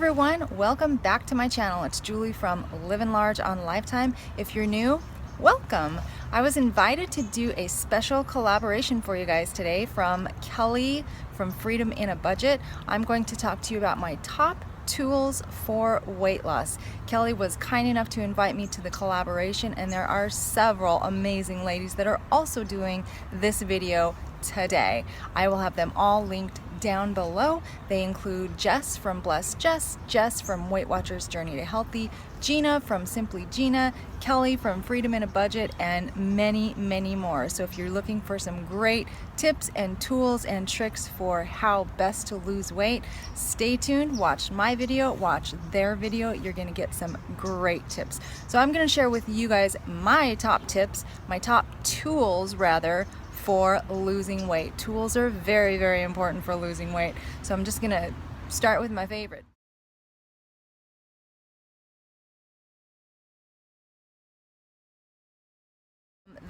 everyone, welcome back to my channel. It's Julie from Living Large on Lifetime. If you're new, welcome. I was invited to do a special collaboration for you guys today from Kelly from Freedom in a Budget. I'm going to talk to you about my top tools for weight loss. Kelly was kind enough to invite me to the collaboration, and there are several amazing ladies that are also doing this video today. I will have them all linked down below. They include Jess from Blessed Jess, Jess from Weight Watchers Journey to Healthy, Gina from Simply Gina, Kelly from Freedom in a Budget, and many, many more. So if you're looking for some great tips and tools and tricks for how best to lose weight, stay tuned, watch my video, watch their video. You're going to get some great tips. So I'm going to share with you guys my top tips, my top tools rather, for losing weight. Tools are very, very important for losing weight. So I'm just gonna start with my favorite.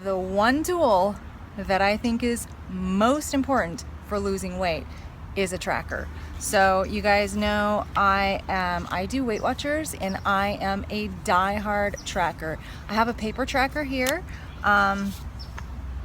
The one tool that I think is most important for losing weight is a tracker. So you guys know I do Weight Watchers, and I am a die-hard tracker. I have a paper tracker here.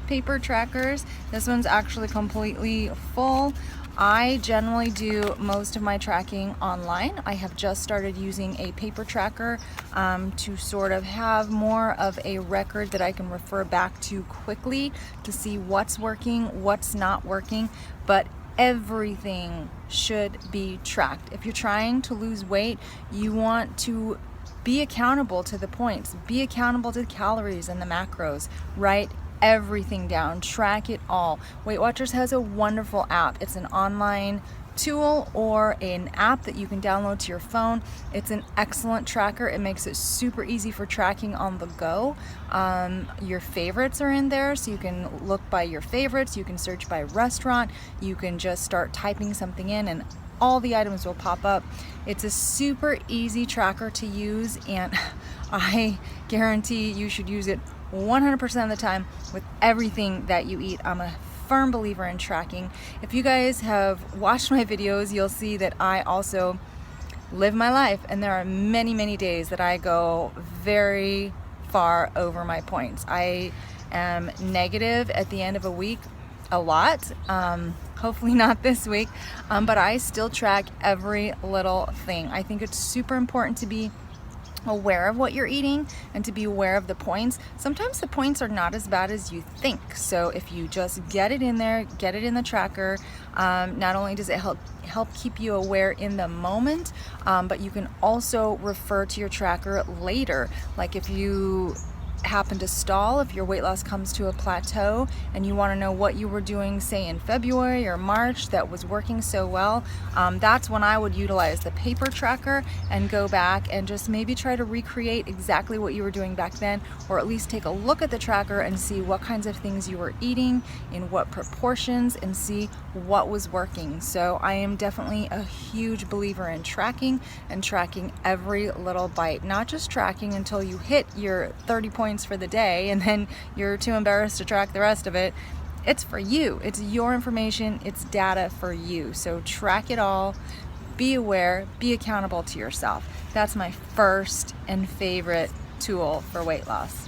Paper trackers. This one's actually completely full. I generally do most of my tracking online. I have just started using a paper tracker to sort of have more of a record that I can refer back to quickly to see what's working, what's not working, but everything should be tracked. If you're trying to lose weight, you want to be accountable to the points, be accountable to the calories and the macros, right? Everything down, track it all. Weight Watchers has a wonderful app. It's an online tool or an app that you can download to your phone. It's an excellent tracker. It makes it super easy for tracking on the go. Your favorites are in there, so you can look by your favorites, you can search by restaurant, you can just start typing something in and all the items will pop up. It's a super easy tracker to use, and I guarantee you should use it 100% of the time with everything that you eat. I'm a firm believer in tracking. If you guys have watched my videos, you'll see that I also live my life, and there are many, many days that I go very far over my points. I am negative at the end of a week a lot. Hopefully not this week, but I still track every little thing. I think it's super important to be aware of what you're eating and to be aware of the points. Sometimes the points are not as bad as you think. So if you just get it in there, get it in the tracker, not only does it help keep you aware in the moment, but you can also refer to your tracker later. Like if you happen to stall, if your weight loss comes to a plateau and you want to know what you were doing, say in February or March, that was working so well, that's when I would utilize the paper tracker and go back and just maybe try to recreate exactly what you were doing back then, or at least take a look at the tracker and see what kinds of things you were eating, in what proportions, and see what was working. So I am definitely a huge believer in tracking and tracking every little bite, not just tracking until you hit your 30 points for the day and then you're too embarrassed to track the rest of it. It's for you. It's your information. It's data for you. So track it all. Be aware. Be accountable to yourself. That's my first and favorite tool for weight loss.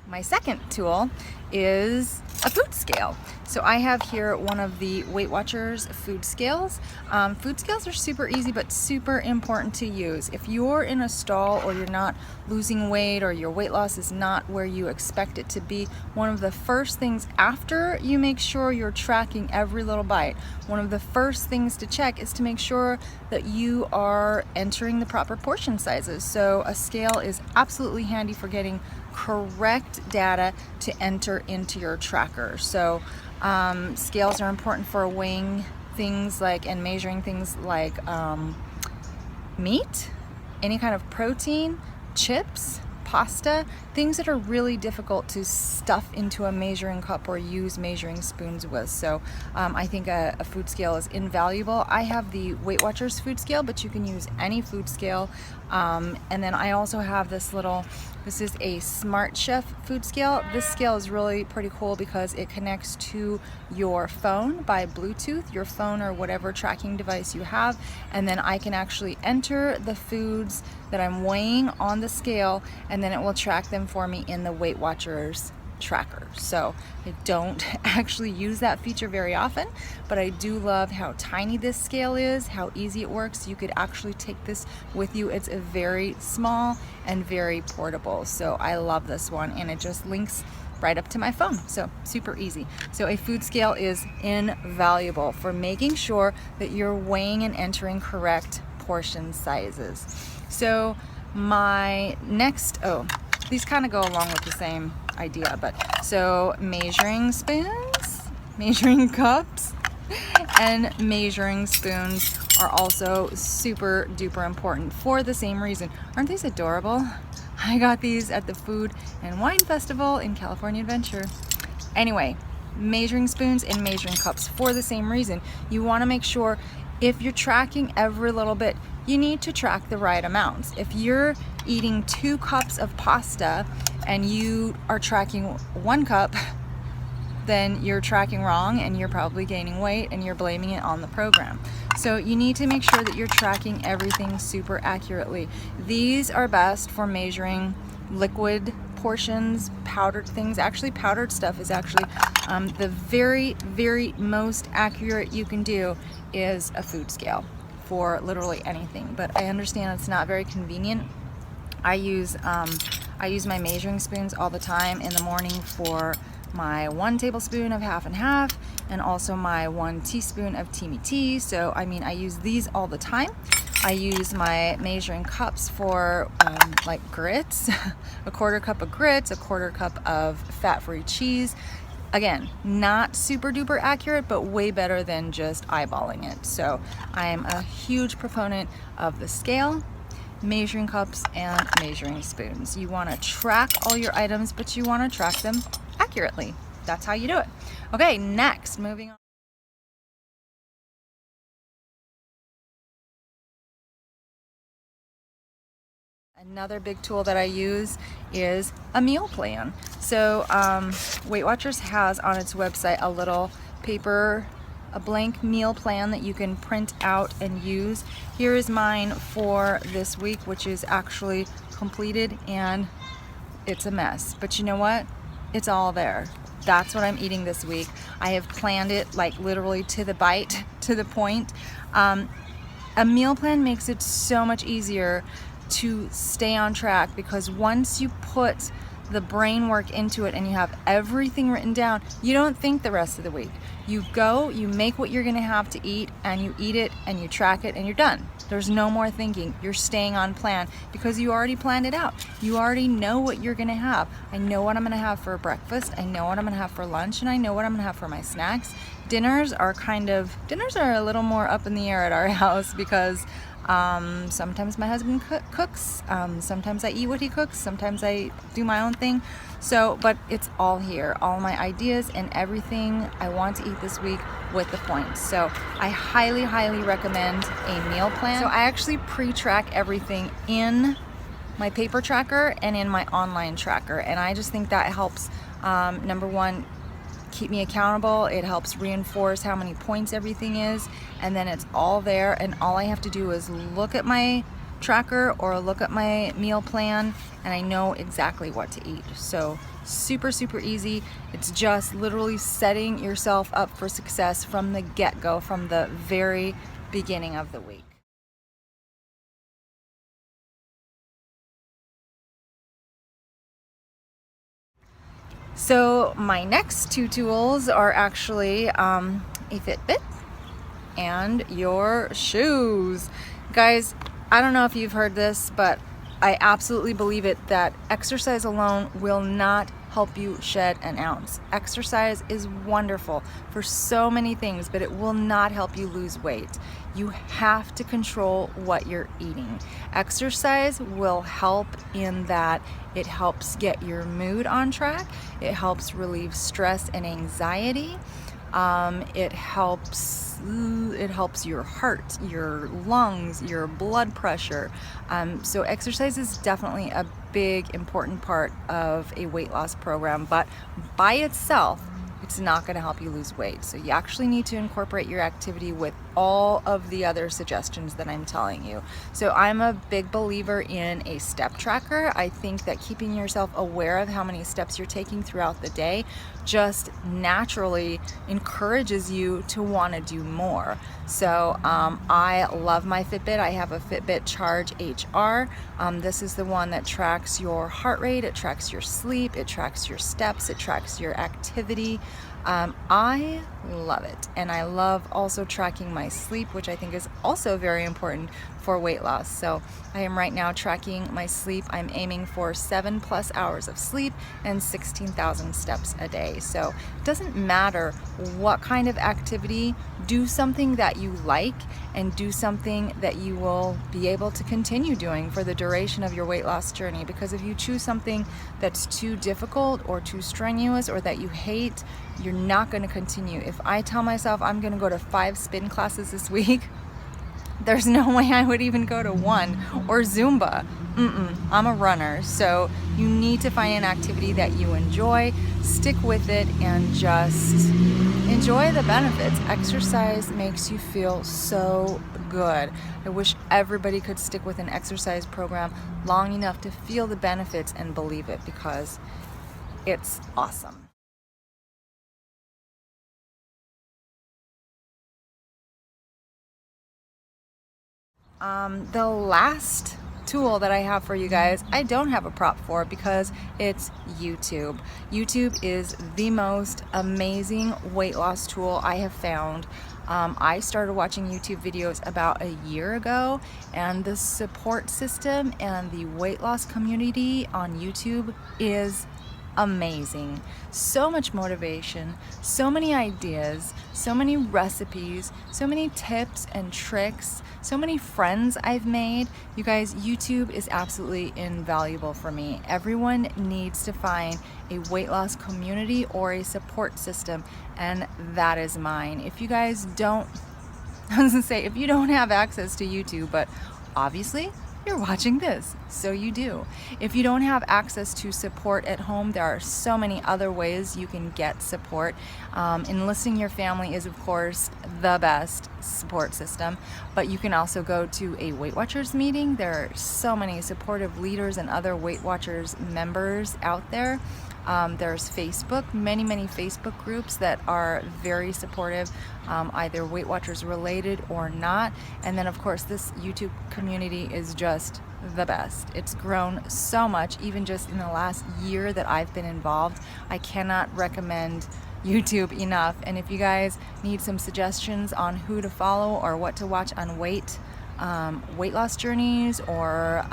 My second tool is a food scale. So I have here one of the Weight Watchers food scales. Food scales are super easy but super important to use. If you're in a stall or you're not losing weight or your weight loss is not where you expect it to be, one of the first things after you make sure you're tracking every little bite, one of the first things to check is to make sure that you are entering the proper portion sizes. So a scale is absolutely handy for getting correct data to enter into your tracker. So scales are important for weighing things like and measuring things like meat, any kind of protein, chips, pasta, things that are really difficult to stuff into a measuring cup or use measuring spoons with. So I think a food scale is invaluable. I have the Weight Watchers food scale, but you can use any food scale. And then I also have this is a Smart Chef food scale. This scale is really pretty cool because it connects to your phone by Bluetooth, your phone or whatever tracking device you have, and then I can actually enter the foods that I'm weighing on the scale, and then it will track them for me in the Weight Watchers tracker. So I don't actually use that feature very often, but I do love how tiny this scale is, how easy it works. You could actually take this with you. It's a very small and very portable. So I love this one, and it just links right up to my phone. So super easy. So a food scale is invaluable for making sure that you're weighing and entering correct portion sizes. So my next, these kind of go along with the same idea, but so measuring spoons, measuring cups, and measuring spoons are also super duper important for the same reason. Aren't these adorable? I got these at the Food and Wine Festival in California Adventure. Anyway, measuring spoons and measuring cups for the same reason. You want to make sure if you're tracking every little bit, you need to track the right amounts. If you're eating 2 cups of pasta and you are tracking 1 cup, then you're tracking wrong and you're probably gaining weight and you're blaming it on the program. So you need to make sure that you're tracking everything super accurately. These are best for measuring liquid portions, powdered things. Actually, powdered stuff is actually the very, very most accurate you can do is a food scale for literally anything. But I understand it's not very convenient. I use my measuring spoons all the time in the morning for my 1 tablespoon of half and half, and also my 1 teaspoon of teamy tea. So I mean, I use these all the time. I use my measuring cups for like grits, a 1/4 cup of grits, a 1/4 cup of fat-free cheese. Again, not super duper accurate, but way better than just eyeballing it. So I am a huge proponent of the scale, measuring cups, and measuring spoons. You want to track all your items, but you want to track them accurately. That's how you do it. Okay, next, moving on. Another big tool that I use is a meal plan. So Weight Watchers has on its website a little paper, a blank meal plan that you can print out and use. Here is mine for this week, which is actually completed, and it's a mess. But you know what? It's all there. That's what I'm eating this week. I have planned it like literally to the bite, to the point. A meal plan makes it so much easier to stay on track, because once you put the brain work into it and you have everything written down, you don't think the rest of the week. You go, you make what you're gonna have to eat, and you eat it, and you track it, and you're done. There's no more thinking. You're staying on plan because you already planned it out. You already know what you're gonna have. I know what I'm gonna have for breakfast, I know what I'm gonna have for lunch, and I know what I'm gonna have for my snacks. Dinners are a little more up in the air at our house, because sometimes my husband cooks, sometimes I eat what he cooks, sometimes I do my own thing. So, but it's all here, all my ideas and everything I want to eat this week with the points. So I highly, highly recommend a meal plan. So I actually pre-track everything in my paper tracker and in my online tracker, and I just think that helps, number one, keep me accountable. It helps reinforce how many points everything is, and then it's all there, and all I have to do is look at my tracker or look at my meal plan, and I know exactly what to eat. So super, super easy. It's just literally setting yourself up for success from the get-go, from the very beginning of the week. So my next 2 tools are actually a Fitbit and your shoes. Guys, I don't know if you've heard this, but I absolutely believe it, that exercise alone will not help you shed an ounce. Exercise is wonderful for so many things, but it will not help you lose weight. You have to control what you're eating. Exercise will help in that it helps get your mood on track. It helps relieve stress and anxiety. It helps your heart, your lungs, your blood pressure. So exercise is definitely a big important part of a weight loss program, but by itself it's not going to help you lose weight. So you actually need to incorporate your activity with all of the other suggestions that I'm telling you. So I'm a big believer in a step tracker. I think that keeping yourself aware of how many steps you're taking throughout the day just naturally encourages you to want to do more. So I love my Fitbit. I have a Fitbit Charge HR. This is the one that tracks your heart rate, it tracks your sleep, it tracks your steps, it tracks your activity. I love it, and I love also tracking my sleep, which I think is also very important for weight loss. So I am right now tracking my sleep. I'm aiming for 7+ hours of sleep and 16,000 steps a day. So it doesn't matter what kind of activity, do something that you like and do something that you will be able to continue doing for the duration of your weight loss journey. Because if you choose something that's too difficult or too strenuous or that you hate, you're not going to continue. If I tell myself I'm going to go to 5 spin classes this week, there's no way I would even go to 1. Or Zumba. I'm a runner. So you need to find an activity that you enjoy, stick with it, and just enjoy the benefits. Exercise makes you feel so good. I wish everybody could stick with an exercise program long enough to feel the benefits and believe it, because it's awesome. The last tool that I have for you guys, I don't have a prop for because it's YouTube. YouTube is the most amazing weight loss tool I have found. I started watching YouTube videos about a year ago, and the support system and the weight loss community on YouTube is amazing. So much motivation, so many ideas, so many recipes, so many tips and tricks, so many friends I've made. You guys, YouTube is absolutely invaluable for me. Everyone needs to find a weight loss community or a support system, and that is mine. If you guys don't, I was gonna say, if you don't have access to YouTube, but obviously you're watching this, so you do. If you don't have access to support at home, there are so many other ways you can get support. Enlisting your family is, of course, the best support system, but you can also go to a Weight Watchers meeting. There are so many supportive leaders and other Weight Watchers members out there. There's Facebook, many Facebook groups that are very supportive, either Weight Watchers related or not. And then of course this YouTube community is just the best. It's grown so much, even just in the last year that I've been involved. I cannot recommend YouTube enough. And if you guys need some suggestions on who to follow or what to watch on weight loss journeys, or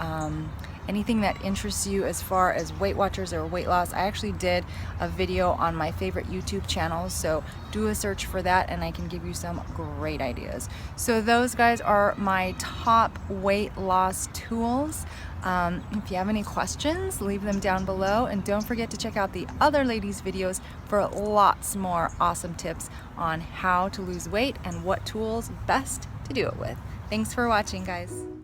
anything that interests you as far as Weight Watchers or weight loss, I actually did a video on my favorite YouTube channels, so do a search for that and I can give you some great ideas. So those guys are my top weight loss tools. If you have any questions, leave them down below, and don't forget to check out the other ladies' videos for lots more awesome tips on how to lose weight and what tools best to do it with. Thanks for watching, guys.